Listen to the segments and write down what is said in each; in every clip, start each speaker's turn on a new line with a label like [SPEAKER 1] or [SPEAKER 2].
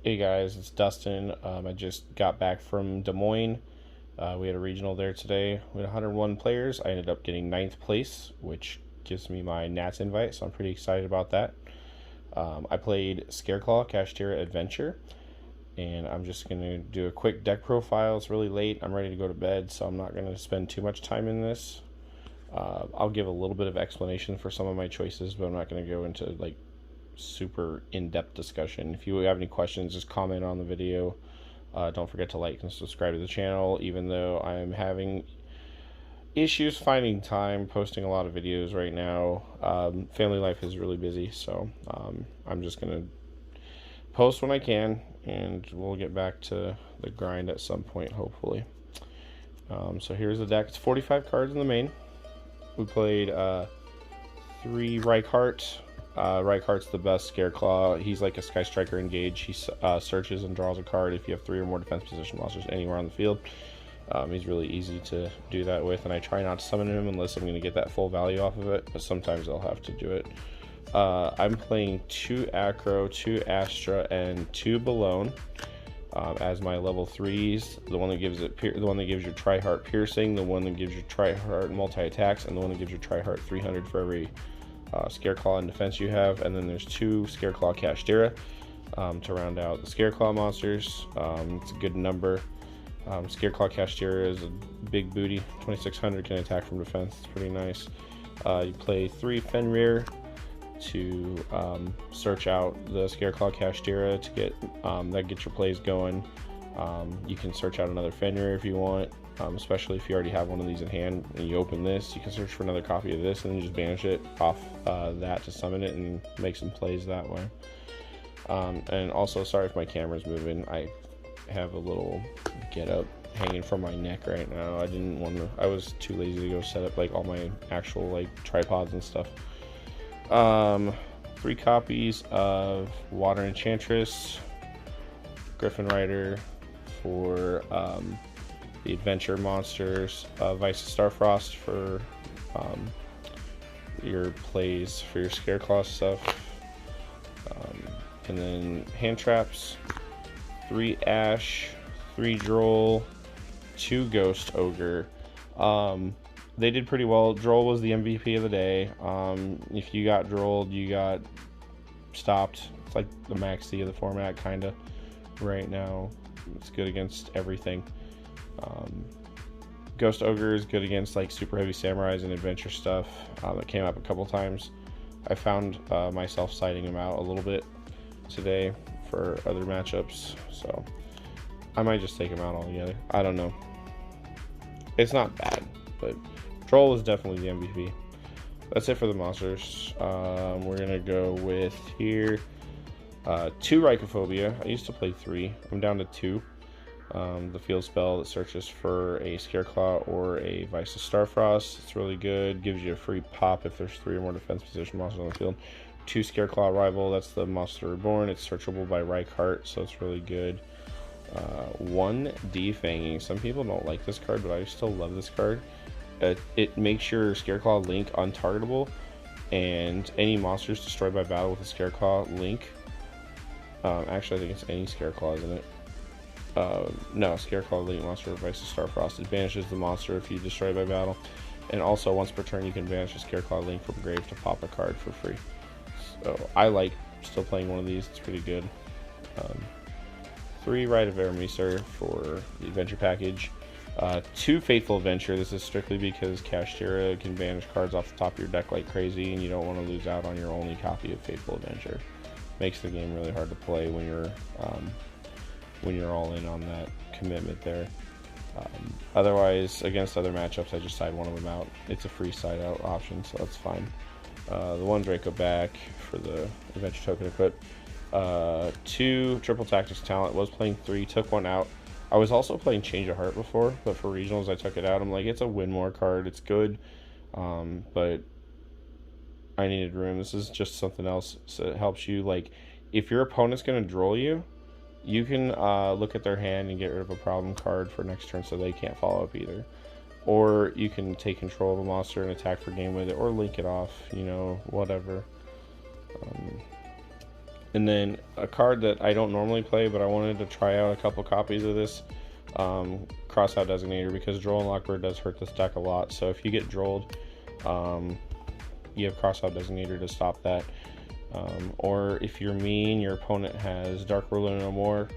[SPEAKER 1] Hey guys, it's Dustin. I just got back from Des Moines. We had a regional there today. We had 101 players. I ended up getting ninth place, which gives me my Nats invite, so I'm pretty excited about that. I played Scareclaw Kashtira Adventure, and I'm just going to do a quick deck profile. It's really late. I'm ready to go to bed, so I'm not going to spend too much time in this. I'll give a little bit of explanation for some of my choices, but I'm not going to go into like super in-depth discussion. If you have any questions, just comment on the video. Don't forget to like and subscribe to the channel, even though I'm having issues finding time posting a lot of videos right now. Family life is really busy, so I'm just gonna post when I can, and we'll get back to the grind at some point, hopefully. So here's the deck. It's 45 cards in the main. We played 3 Reichart. Reichart's the best Scareclaw. He's like a Sky Striker Engage. He searches and draws a card if you have 3 or more defense position monsters anywhere on the field. He's really easy to do that with, and I try not to summon him unless I'm going to get that full value off of it, but sometimes I'll have to do it. I'm playing 2 Acro, 2 Astra, and 2 Balone as my level 3s. The one that gives you Tri-Heart Piercing, the one that gives you Tri-Heart Multi-Attacks, and the one that gives you Tri-Heart 300 for every Scareclaw and defense you have. And then there's 2 Scareclaw Kashtira to round out the Scareclaw monsters. It's a good number. Scareclaw Kashtira is a big booty. 2600 can attack from defense. It's pretty nice. You play 3 Fenrir to search out the Scareclaw Kashtira to get that gets your plays going. You can search out another Fenrir if you want. Especially if you already have one of these in hand and you open this, you can search for another copy of this and then just banish it off that to summon it and make some plays that way. And also, sorry if my camera's moving. I have a little get up hanging from my neck right now. I was too lazy to go set up like all my actual like tripods and stuff. 3 copies of Water Enchantress, Griffin Rider for the adventure monsters, Vice of Starfrost for your plays for your Scareclaw stuff, and then hand traps, 3 Ash, 3 Droll, 2 Ghost Ogre. They did pretty well. Droll was the MVP of the day. If you got Drolled, you got stopped. It's like the max C of the format, kinda right now. It's good against everything. Ghost Ogre is good against like super heavy samurais and adventure stuff. It came up a couple times. I found myself citing him out a little bit today for other matchups, so I might just take him out altogether. I don't know. It's not bad, but Troll is definitely the MVP. That's it for the monsters. We're gonna go with here 2 Reichophobia. I used to play 3. I'm down to 2. The field spell that searches for a Scareclaw or a Vice of Starfrost. It's really good. Gives you a free pop if there's 3 or more defense position monsters on the field. 2 Scareclaw Rival. That's the monster reborn. It's searchable by Reichart, so it's really good. 1 Defanging. Some people don't like this card, but I still love this card. It makes your Scareclaw Link untargetable, and any monsters destroyed by battle with a Scareclaw Link. Actually, I think it's any Scareclaw, isn't it? No, Scareclaw Link monster Vice of Starfrost. It banishes the monster if you destroy it by battle. And also, once per turn, you can banish a Scareclaw Link from grave to pop a card for free. So, I like still playing one of these. It's pretty good. 3 Rite of Erameser for the adventure package. 2 Fateful Adventure. This is strictly because Kashtira can banish cards off the top of your deck like crazy, and you don't want to lose out on your only copy of Fateful Adventure. Makes the game really hard to play when you're all in on that commitment there. Otherwise, against other matchups, I just side one of them out. It's a free side out option, so that's fine. The 1 Draco back for the adventure token equip. 2 Triple Tactics Talent. Was playing 3, took 1 out. I was also playing Change of Heart before, but for regionals I took it out. I'm like, it's a win more card. It's good, but I needed room. This is just something else, so it helps you. Like, if your opponent's gonna droll you, you can look at their hand and get rid of a problem card for next turn so they can't follow up either. Or you can take control of a monster and attack for game with it, or link it off, you know, whatever. And then a card that I don't normally play, but I wanted to try out a couple copies of this, Crossout Designator, because Droll and Lockbird does hurt this deck a lot. So if you get drolled, you have Crossout Designator to stop that. Or if you're mean, your opponent has Dark Ruler No More,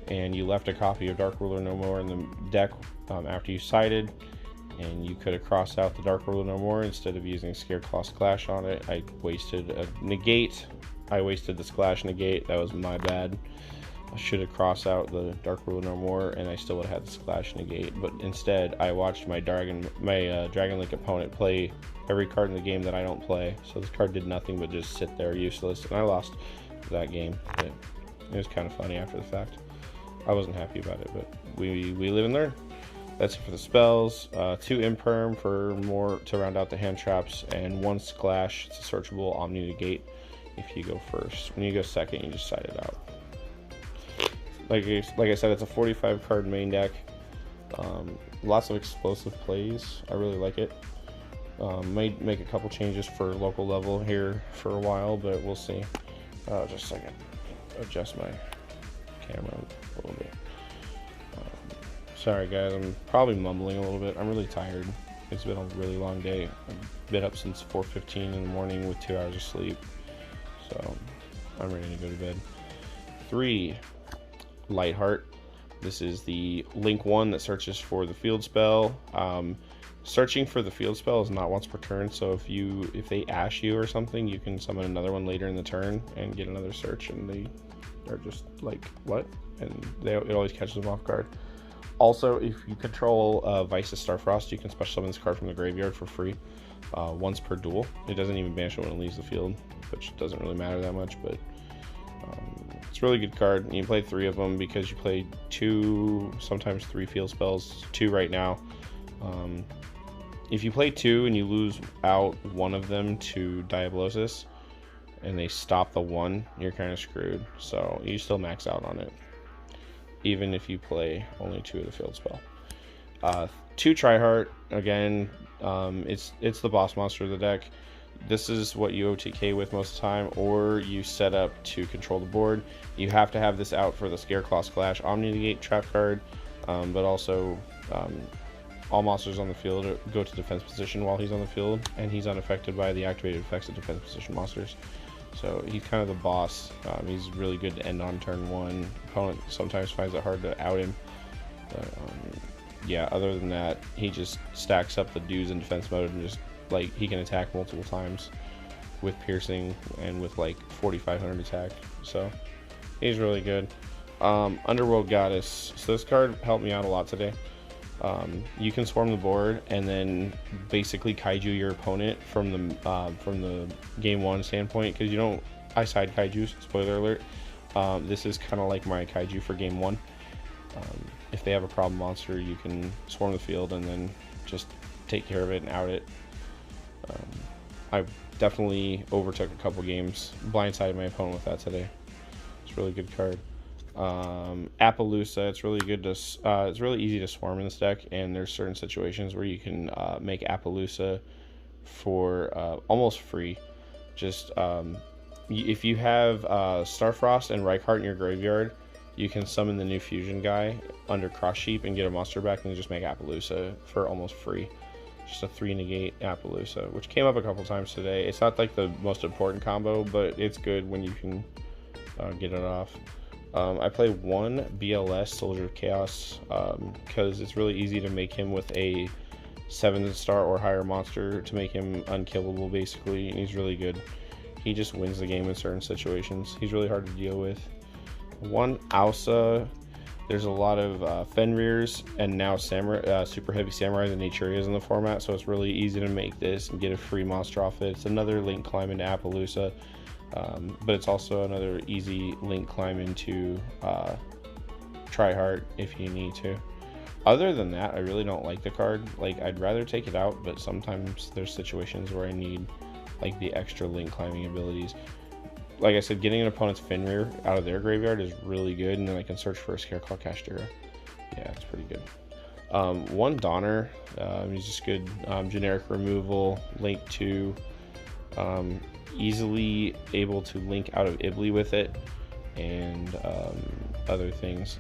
[SPEAKER 1] and you left a copy of Dark Ruler No More in the deck after you sided, and you could have crossed out the Dark Ruler No More instead of using Scareclaw Splash on it. I wasted a negate. I wasted the Splash negate. That was my bad. I should have crossed out the Dark Ruler No More, and I still would have had the Splash negate. But instead, I watched my Dragon Link opponent play every card in the game that I don't play. So this card did nothing but just sit there useless, and I lost that game. But it was kind of funny after the fact. I wasn't happy about it, but we live and learn. That's it for the spells. 2 Imperm for more to round out the hand traps, and 1 Splash. It's a searchable Omni Negate if you go first. When you go second, you just side it out. Like I said, it's a 45 card main deck. Lots of explosive plays. I really like it. Might make a couple changes for local level here for a while, but we'll see. Just a second. Adjust my camera a little bit. Sorry guys, I'm probably mumbling a little bit. I'm really tired. It's been a really long day. I've been up since 4:15 in the morning with 2 hours of sleep. So I'm ready to go to bed. 3, Lightheart. This is the Link 1 that searches for the field spell. Searching for the field spell is not once per turn, so if they ash you or something, you can summon another one later in the turn and get another search, and they are just like, what? And it always catches them off guard. Also, if you control Vice's Starfrost, you can special summon this card from the graveyard for free once per duel. It doesn't even banish it when it leaves the field, which doesn't really matter that much, but it's a really good card. You can play 3 of them because you play 2, sometimes 3 field spells, 2 right now. If you play 2 and you lose out one of them to Diablosis, and they stop the 1, you're kind of screwed. So you still max out on it, even if you play only 2 of the field spell. 2 Tryhard, again, it's the boss monster of the deck. This is what you OTK with most of the time, or you set up to control the board. You have to have this out for the Scareclaw Splash Omni Negate trap card, but also all monsters on the field go to defense position while he's on the field, and he's unaffected by the activated effects of defense position monsters. So he's kind of the boss. He's really good to end on turn 1. Opponent sometimes finds it hard to out him. But yeah, other than that, he just stacks up the dudes in defense mode and just, like, he can attack multiple times with piercing and with like 4,500 attack. So he's really good. Underworld Goddess. So this card helped me out a lot today. You can swarm the board and then basically kaiju your opponent from the game 1 standpoint, because you don't. I side kaijus. Spoiler alert. This is kind of like my kaiju for game 1. If they have a problem monster, you can swarm the field and then just take care of it and out it. I definitely overtook a couple games, blindsided my opponent with that today. It's a really good card. Appaloosa, it's really good to it's really easy to swarm in this deck, and there's certain situations where you can make Appaloosa for almost free. Just if you have Starfrost and Reichheart in your graveyard, you can summon the new fusion guy under Cross Sheep and get a monster back, and just make Appaloosa for almost free. Just a 3 negate Appaloosa, which came up a couple times today. It's not like the most important combo, but it's good when you can get it off. I play 1 BLS Soldier of Chaos because it's really easy to make him with a 7-star or higher monster to make him unkillable, basically, and he's really good. He just wins the game in certain situations. He's really hard to deal with. 1 Ausa. There's a lot of Fenrirs and now Super Heavy Samurais and Naturias in the format, so it's really easy to make this and get a free monster off it. It's another link climb into Appaloosa, but it's also another easy link climb into Tryhard if you need to. Other than that, I really don't like the card. Like, I'd rather take it out, but sometimes there's situations where I need like the extra link climbing abilities. Like I said, getting an opponent's Fenrir out of their graveyard is really good, and then I can search for a Scareclaw Kashtira. Yeah, it's pretty good. 1 Donner, he's just good. Generic removal, link 2. easily able to link out of Ibly with it, and other things.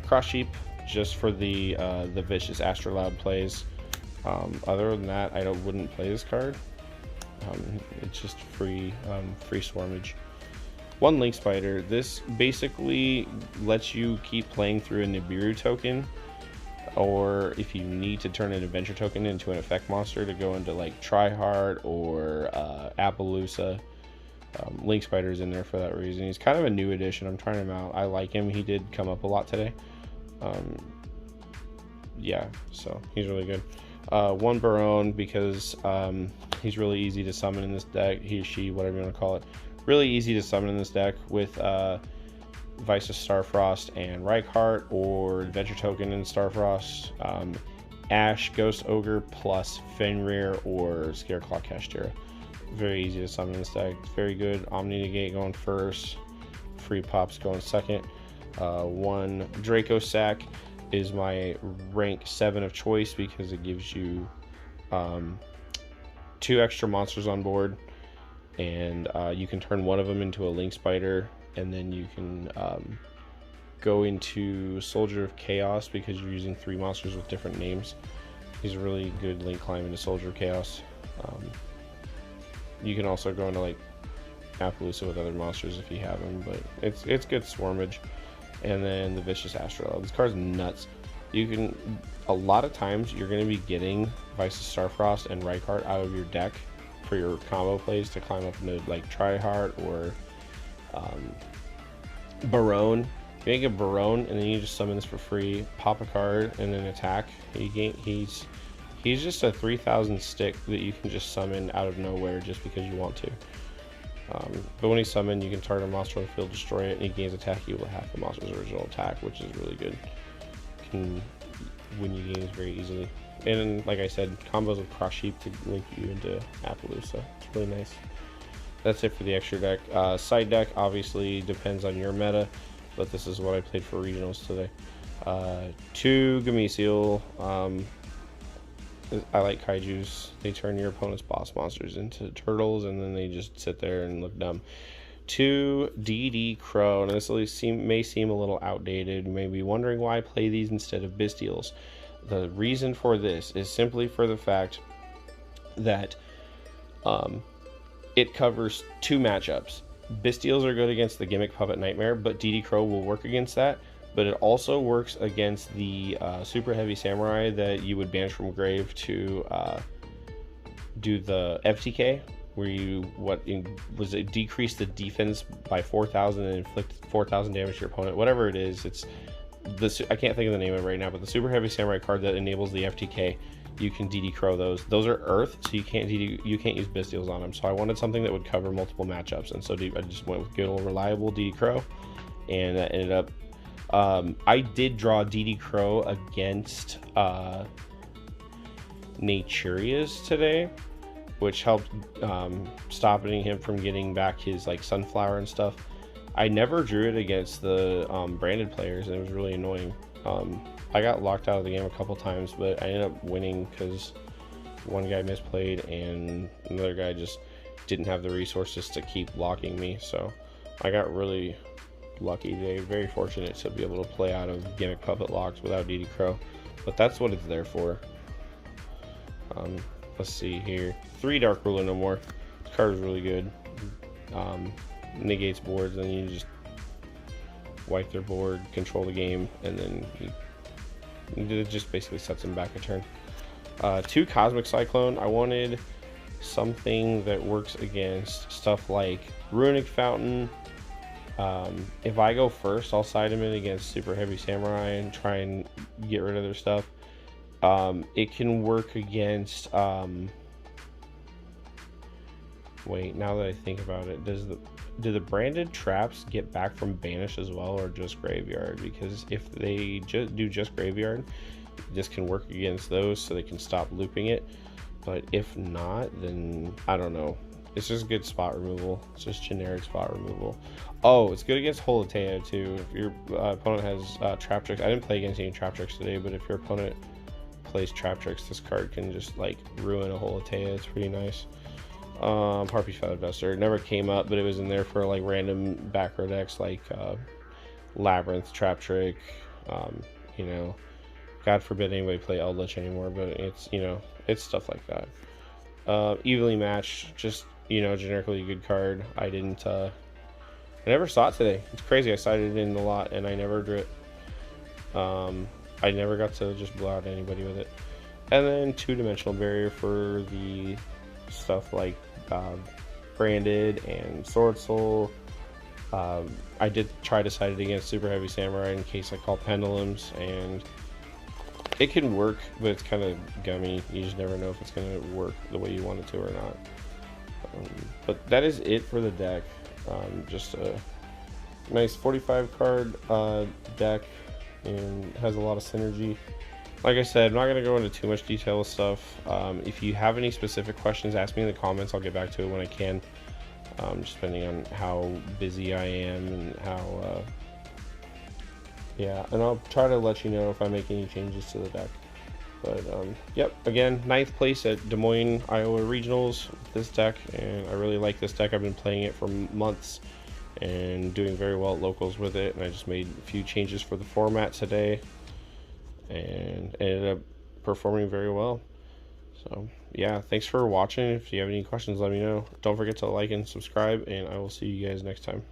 [SPEAKER 1] Cross Sheep, just for the vicious Astrolabe plays. Other than that, I wouldn't play this card. It's just free swarmage. One Link Spider. This basically lets you keep playing through a Nibiru token, or if you need to turn an adventure token into an effect monster to go into like Tryhard or Appaloosa. Link Spider's in there for that reason. He's kind of a new addition. I'm trying him out. I like him. He did come up a lot today. Yeah, so he's really good. One Barone, because he's really easy to summon in this deck. He, she, whatever you want to call it. Really easy to summon in this deck with Vice of Starfrost and Reichart, or Adventure Token and Starfrost, Ash, Ghost Ogre, plus Fenrir or Scareclaw Kashtira. Very easy to summon in this deck. It's very good. Omni Negate going first, Free Pops going second. One Draco Sack is my rank 7 of choice because it gives you 2 extra monsters on board, and you can turn one of them into a Link Spider, and then you can go into Soldier of Chaos because you're using 3 monsters with different names. He's a really good link climb into Soldier of Chaos. You can also go into like Appaloosa with other monsters if you have them, but it's good swarmage. And then the Vicious Astrolabe. This card's nuts. You can, a lot of times you're going to be getting Vice of Starfrost and Reichart out of your deck for your combo plays to climb up into like Tryhard or Barone. You make a Barone and then you just summon this for free, pop a card, and then attack. He's just a 3000 stick that you can just summon out of nowhere just because you want to. But when he's summoned, you can target a monster on the field, destroy it, and he gains attack equal to half the monster's original attack, which is really good. Can win you games very easily. And like I said, combos with Cross Sheep to link you into Appaloosa. It's really nice. That's it for the extra deck. Side deck obviously depends on your meta, but this is what I played for regionals today. 2 Gameciel. I like kaijus. They turn your opponent's boss monsters into turtles, and then they just sit there and look dumb. 2 DD Crow. And this may seem a little outdated. You may be wondering why I play these instead of Bystials. The reason for this is simply for the fact that it covers 2 matchups. Bystials are good against the Gimmick Puppet Nightmare, but DD Crow will work against that. But it also works against the Super Heavy Samurai that you would banish from grave to do the FTK, where you decrease the defense by 4,000 and inflict 4,000 damage to your opponent. Whatever it is, it's I can't think of the name of it right now, but the Super Heavy Samurai card that enables the FTK, you can DD Crow those. Those are Earth, so you can't use Bystials on them. So I wanted something that would cover multiple matchups, and so I just went with good old reliable DD Crow, and that ended up. I did draw DD Crow against Naturia's today, which helped stopping him from getting back his like Sunflower and stuff. I never drew it against the branded players, and it was really annoying. I got locked out of the game a couple times, but I ended up winning because one guy misplayed and another guy just didn't have the resources to keep blocking me. So I got really lucky today. Very fortunate to be able to play out of Gimmick Puppet locks without DD Crow, but that's what it's there for. Let's see here. 3 Dark Ruler No More. This card is really good. Negates boards, and you just wipe their board, control the game, and then it just basically sets them back a turn. 2 Cosmic Cyclone. I wanted something that works against stuff like Runic Fountain. If I go first, I'll side them in against Super Heavy Samurai and try and get rid of their stuff. It can work against wait, now that I think about it, do the branded traps get back from banish as well, or just graveyard? Because if they do just graveyard, this can work against those, so they can stop looping it. But if not, then I don't know. It's just good spot removal. It's just generic spot removal. Oh, it's good against Holotea too. If your opponent has Trap Tricks. I didn't play against any Trap Tricks today, but if your opponent plays Trap Tricks, this card can just like ruin a Holotea. It's pretty nice. Harpy Feather Duster. It never came up, but it was in there for like random back row decks like Labyrinth, Trap Trick. You know, God forbid anybody play Eldritch anymore, but it's, you know, it's stuff like that. Evenly Matched, just, you know, generically a good card. I never saw it today. It's crazy. I sighted it in the lot and I never drew it. I never got to just blow out anybody with it. And then Two-Dimensional Barrier for the stuff like Branded and Sword Soul. I did try to sight it against Super Heavy Samurai in case I call Pendulums, and it can work, but it's kind of gummy. You just never know if it's going to work the way you want it to or not. But that is it for the deck. Just a nice 45 card deck, and has a lot of synergy. Like I said, I'm not going to go into too much detail with stuff. If you have any specific questions, ask me in the comments. I'll get back to it when I can, just depending on how busy I am and how yeah, and I'll try to let you know if I make any changes to the deck. But yep, again, 9th place at Des Moines, Iowa Regionals with this deck, and I really like this deck. I've been playing it for months and doing very well at locals with it, and I just made a few changes for the format today and ended up performing very well. So yeah, thanks for watching. If you have any questions, let me know. Don't forget to like and subscribe, and I will see you guys next time.